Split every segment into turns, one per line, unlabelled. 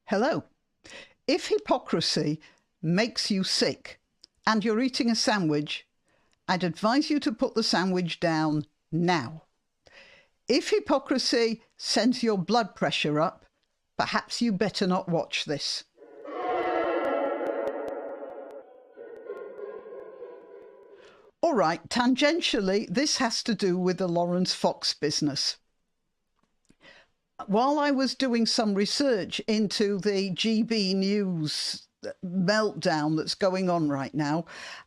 Hello. If hypocrisy makes you sick and you're eating a sandwich, I'd advise you to put the sandwich down now. If hypocrisy sends your blood pressure up, perhaps you better not watch this. All right, tangentially, this has to do with the Laurence Fox business. While I was doing some research into the GB News meltdown that's going on right now,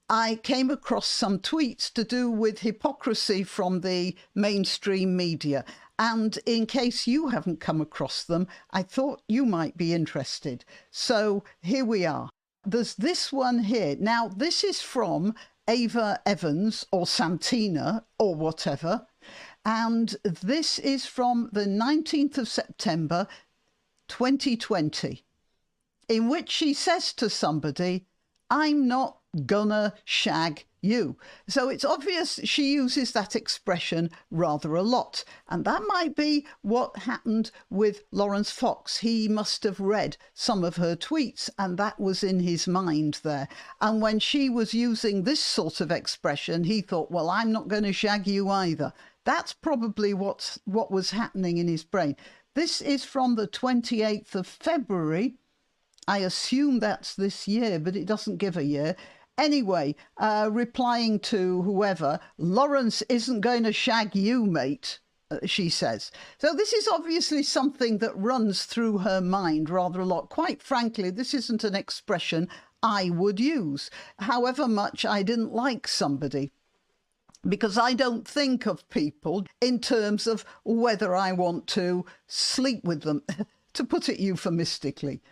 I came across some tweets to do with hypocrisy from the mainstream media. And in case you haven't come across them, I thought you might be interested. So here we are. There's this one here. Now, this is from Ava Evans or Santina or whatever. And this is from the 19th of September, 2020, in which she says to somebody, "I'm not gonna shag you." So it's obvious she uses that expression rather a lot. And that might be what happened with Laurence Fox. He must have read some of her tweets and that was in his mind there. And when she was using this sort of expression, he thought, well, I'm not going to shag you either. That's probably what was happening in his brain. This is from the 28th of February. I assume that's this year, but it doesn't give a year. Anyway, replying to whoever, "Laurence isn't going to shag you, mate," she says. So this is obviously something that runs through her mind rather a lot. Quite frankly, this isn't an expression I would use, however much I didn't like somebody. Because I don't think of people in terms of whether I want to sleep with them, to put it euphemistically.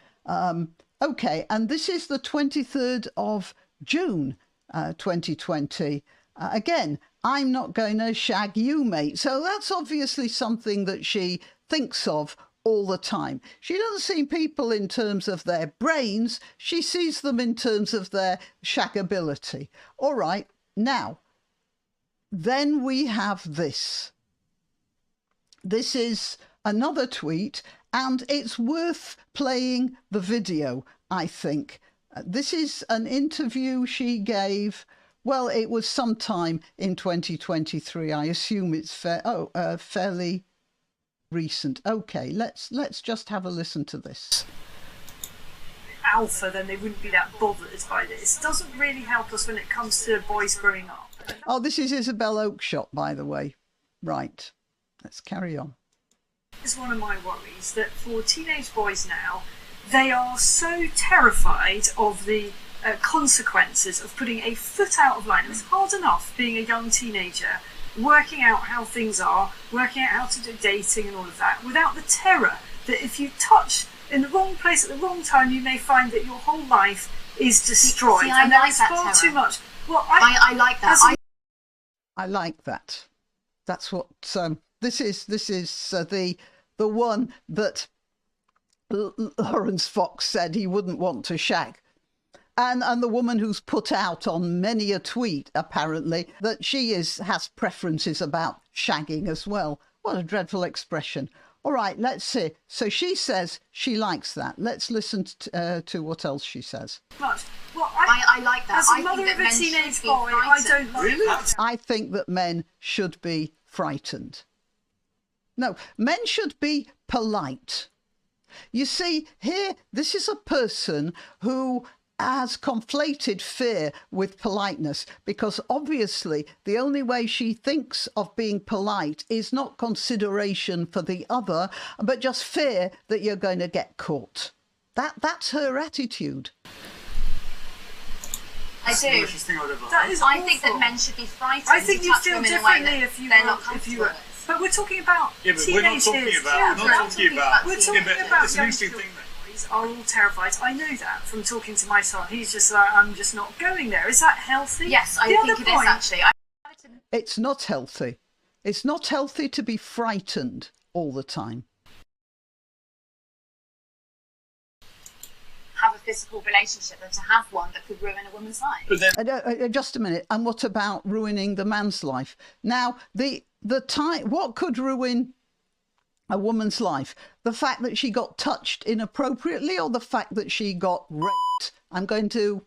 Okay, and this is the 23rd of June, 2020. Again, "I'm not going to shag you, mate." So that's obviously something that she thinks of all the time. She doesn't see people in terms of their brains. She sees them in terms of their shaggability. All right, now, then we have this. This is another tweet, and it's worth playing the video, I think. This is an interview she gave. Well, it was sometime in 2023. I assume it's fairly recent. Okay, let's just have a listen to this.
Alpha, then they wouldn't be that bothered by this. Doesn't really help us when it comes to boys growing up.
Oh, this is Isabelle Oake shot, by the way. Right, let's carry on.
It's one of my worries that for teenage boys now, they are so terrified of the consequences of putting a foot out of line. It's hard enough being a young teenager, working out how things are, working out how to do dating and all of that, without the terror that if you touch in the wrong place at the wrong time, you may find that your whole life is destroyed.
See, I like that
far
terror.
Too much. Well,
I like that.
I like that. That's what this is. This is the one that Laurence Fox said he wouldn't want to shag. And the woman who's put out on many a tweet, apparently, that she has preferences about shagging as well. What a dreadful expression. All right, let's see. So she says she likes that. Let's listen to what else she says.
Well,
I like that.
As a mother of a teenage boy, I don't like that.
I think that men should be frightened. No, men should be polite. You see, here, this is a person who has conflated fear with politeness, because obviously the only way she thinks of being polite is not consideration for the other, but just fear that you're going to get caught. That's her attitude.
I do.
That is
I think that men should be frightened.
I think
to
you
touch
feel
women in a way
differently
that
if you
they're
were,
not
if
comfortable
you were.
with.
But we're talking about
Yeah, but we're not talking
teenagers.
about. We're not talking about.
We're talking
Yeah, but
about
it's an
young
interesting
children.
thing.
Are all terrified. I know that from talking to my son. He's just like, I'm just not going there. Is that healthy?
Yes, I think it is actually.
It's not healthy. It's not healthy to be frightened all the time.
Have a physical relationship than to have one that could ruin a woman's life.
But then,
Just a minute. And what about ruining the man's life? Now, the time, what could ruin a woman's life? The fact that she got touched inappropriately, or the fact that she got raped? I'm going to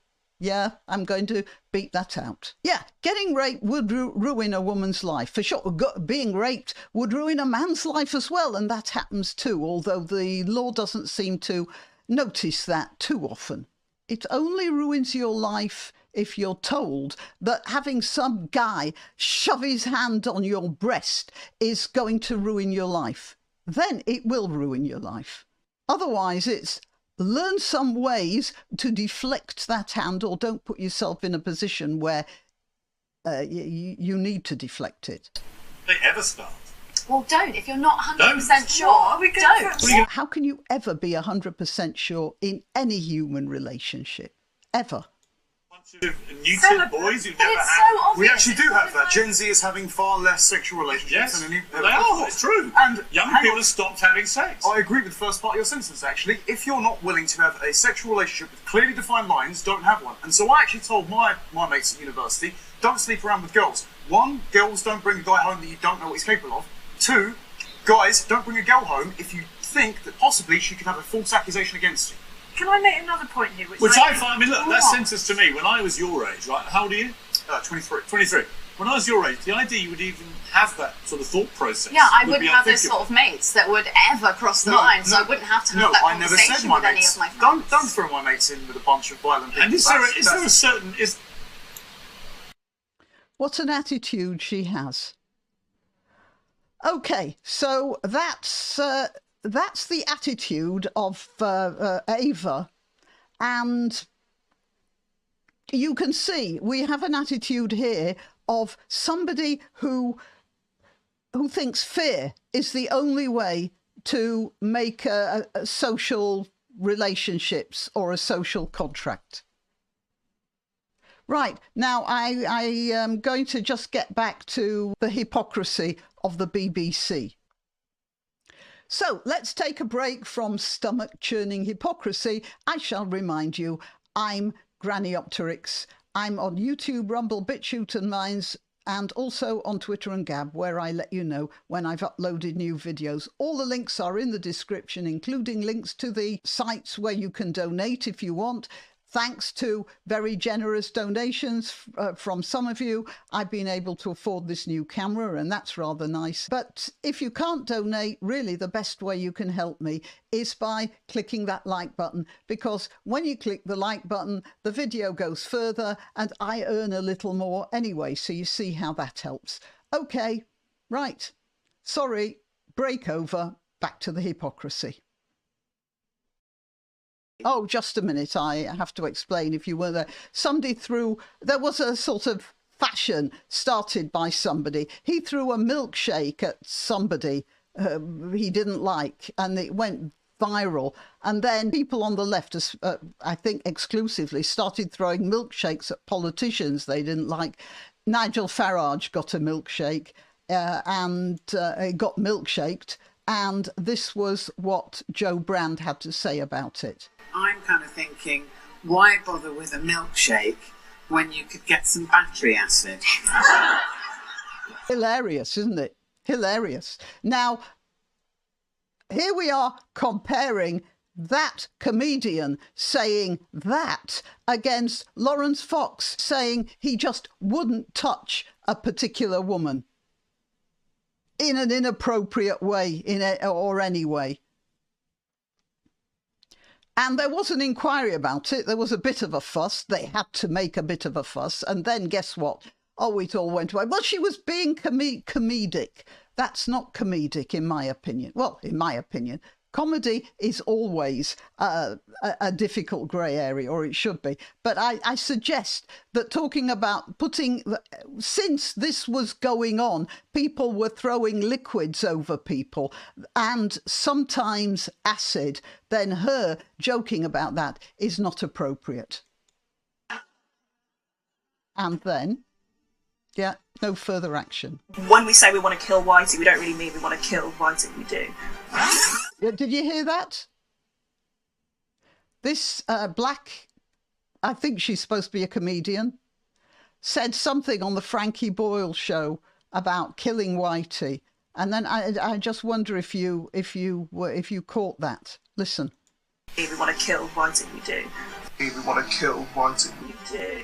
beat that out. Yeah, getting raped would ruin a woman's life, for sure. Being raped would ruin a man's life as well, and that happens too, although the law doesn't seem to notice that too often. It only ruins your life if you're told that having some guy shove his hand on your breast is going to ruin your life. Then it will ruin your life. Otherwise, it's learn some ways to deflect that hand, or don't put yourself in a position where you need to deflect it.
They ever start?
Well, don't. If you're not 100% sure, don't.
How can you ever be 100% sure in any human relationship? Ever?
Of neutered boys who never
had.
We actually do have that. Gen Z is having far less sexual relationships than any
they are. It's true.
And
young people have stopped having sex.
I agree with the first part of your sentence, actually. If you're not willing to have a sexual relationship with clearly defined lines, don't have one. And so I actually told my mates at university, don't sleep around with girls. 1, girls don't bring a guy home that you don't know what he's capable of. 2, guys, don't bring a girl home if you think that possibly she could have a false accusation against you.
Can I make another point here?
Which I find, I mean, look, that sentence to me, when I was your age, right? How old are you?
23.
23. When I was your age, the idea you would even have that sort of thought process.
Yeah, I wouldn't have those sort of mates that would ever cross the line, so I wouldn't have to have that conversation with any of my friends.
Don't throw my mates in with a bunch of violent people.
And is there a certain...
What an attitude she has. Okay, so that's the attitude of Ava, and you can see we have an attitude here of somebody who thinks fear is the only way to make a social relationships or a social contract. Right, now I am going to just get back to the hypocrisy of the BBC. So let's take a break from stomach-churning hypocrisy. I shall remind you, I'm Granniopteryx. I'm on YouTube, Rumble, BitChute and Minds, and also on Twitter and Gab, where I let you know when I've uploaded new videos. All the links are in the description, including links to the sites where you can donate if you want. Thanks to very generous donations from some of you, I've been able to afford this new camera, and that's rather nice. But if you can't donate, really the best way you can help me is by clicking that like button, because when you click the like button, the video goes further and I earn a little more anyway, so you see how that helps. Okay, right. Sorry, break over. Back to the hypocrisy. Oh, just a minute. I have to explain if you were there. There was a sort of fashion started by somebody. He threw a milkshake at somebody he didn't like, and it went viral. And then people on the left, I think exclusively, started throwing milkshakes at politicians they didn't like. Nigel Farage got a milkshake and got milkshaked. And this was what Joe Brand had to say about it.
I'm kind of thinking, why bother with a milkshake when you could get some battery acid?
Hilarious, isn't it? Hilarious. Now, here we are comparing that comedian saying that against Laurence Fox saying he just wouldn't touch a particular woman in an inappropriate way or any way. And there was an inquiry about it. There was a bit of a fuss. They had to make a bit of a fuss. And then guess what? Oh, it all went away. Well, she was being comedic. That's not comedic, in my opinion. Well, in my opinion, comedy is always a difficult grey area, or it should be. But I suggest that talking about since this was going on, people were throwing liquids over people and sometimes acid, then her joking about that is not appropriate. And then, yeah, no further action.
When we say we want to kill Whitey, we don't really mean we want to kill Whitey, we do.
Did you hear that? This black, I think she's supposed to be a comedian, said something on the Frankie Boyle show about killing Whitey. And then I just wonder if you caught that. Listen.
We want to kill, why didn't we do?
We want to kill, why didn't we
do?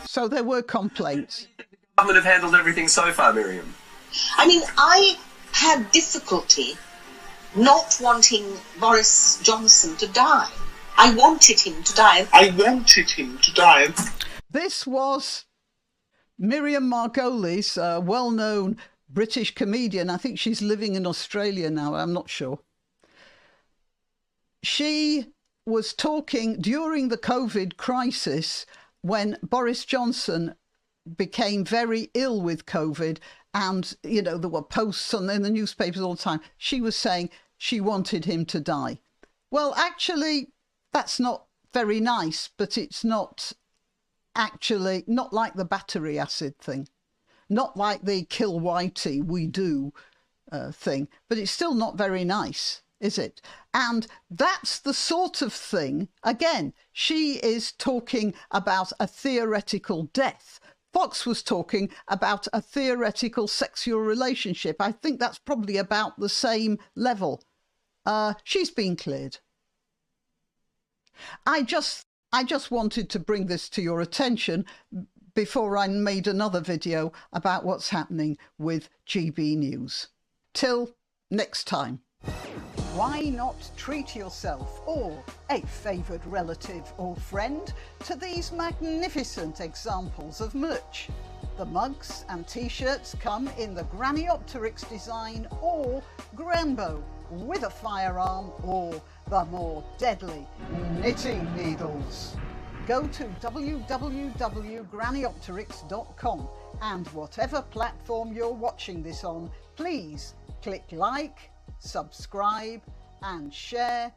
So there were complaints.
The government have handled everything so far, Miriam.
I mean, I had difficulty not wanting Boris Johnson to die. I wanted him to die.
This was Miriam Margolyes, a well-known British comedian. I think she's living in Australia now, I'm not sure. She was talking during the COVID crisis when Boris Johnson became very ill with COVID, and, you know, there were posts in the newspapers all the time. She was saying she wanted him to die. Well, actually, that's not very nice, but it's not actually, not like the battery acid thing, not like the kill Whitey, we do thing, but it's still not very nice, is it? And that's the sort of thing, again, she is talking about a theoretical death. Fox was talking about a theoretical sexual relationship. I think that's probably about the same level. She's been cleared. I just wanted to bring this to your attention before I made another video about what's happening with GB News. Till next time. Why not treat yourself or a favoured relative or friend to these magnificent examples of merch? The mugs and t-shirts come in the granniopteryx design or Granbo with a firearm or the more deadly knitting needles. Go to www.granniopteryx.com and whatever platform you're watching this on, please click like, subscribe and share.